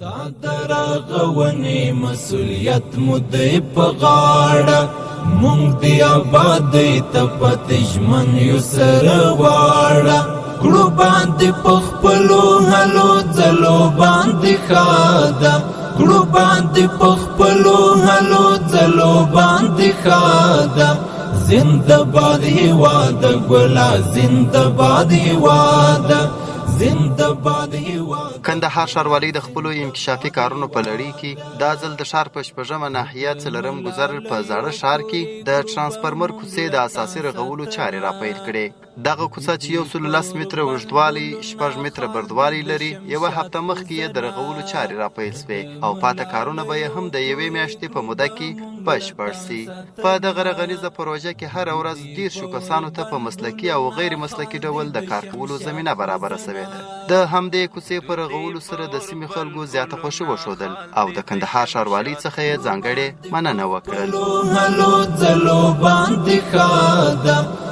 درغونی مسئولیت مدعی پغاڑا مونگ دی آبادی تپت اجمن یسر واڑا کڑو باندی پخپلو حلو ځلو باندی خادا کڑو باندی پخپلو حلو ځلو باندی خادا زندہ باد هیواد گلا زندہ باد هیواد زندہ باد هیواد. کندهار ښاروالۍ د خپلو انکشافي کارونو په لړۍ کې دا ځل د ښار په شپږمه ناحیه څلرم ګذر په زاړه ښار کې د ټرانسفرمر کوڅې د اساسي رغولو چارې راپیل کړې. دغه کوڅه چې 110 متره اوږدوالی 6 متره بردوالی لري یوه هفته مخکې یې د رغولو چارې راپیل سوې او پاته کارونه به یې هم د یوې میاشتې په موده کې بشپړ سي. په دغه رغنیزه پروژه کې هره ورځ 10 کسانو ته په مسلکي او غیر مسلکي ډول د کار کولو زمینه برابره سوې ده. د همدې کوڅې په رغولو سره د سیمې خلکو زیاته خوښي وښودل او د کندهار ښاروالۍ څخه یې ځانګړې مننه وکړل.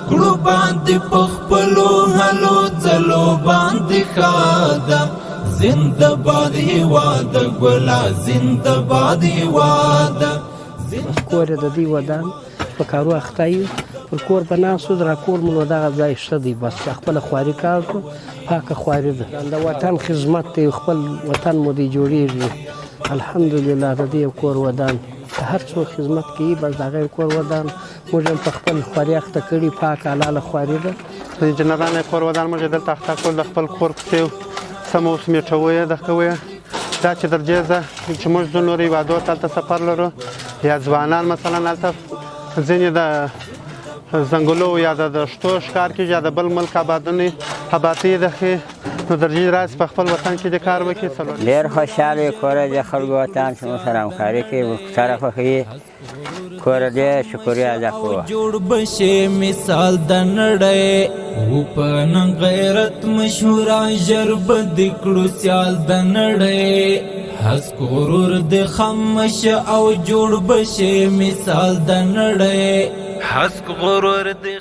کړو باندې پخپلو حلو ځلو باندې خادا زنده باد هیواد ګلا زنده باد هیواد. کور د دې ودان په کارو اخته یو پر کور بناسو در کور مو دغه ځای شته دی بس خپل خواري کار کو پاکه خواري ده د وطن خدمت دی خپل وطن مو دی جوړیږي الحمدلله د دې کور ودان هر څو خدمت کوي بس دغه کور ودان موږ په خپل خواري اخته کړي پاک حلاله خواري ده. انجنیرانو کور ودان موږ دلته اخته کول د خپل کور په سمو سمیټوي د کوي دا چې درجه ده چې موږ د نوري وادو تلته سفر لرو یا ځوانان مثلا تلته ځینې د زنګلو یا د شتو ښکار کې یا د بل ملک آبادي ده نو درجه راځي په خپل وطن کې د کار وکړي. ډېر خوشاله کور د خلکو وطن سره همکاري کوي سره خوښي کور دې شکریا ادا کوو. جوړ بشه مثال د نړۍ او په نن غیرت مشهور ژرب د کړو سیال د نړۍ حس غرور د خامش او جوړ بشه مثال د نړۍ حس غرور د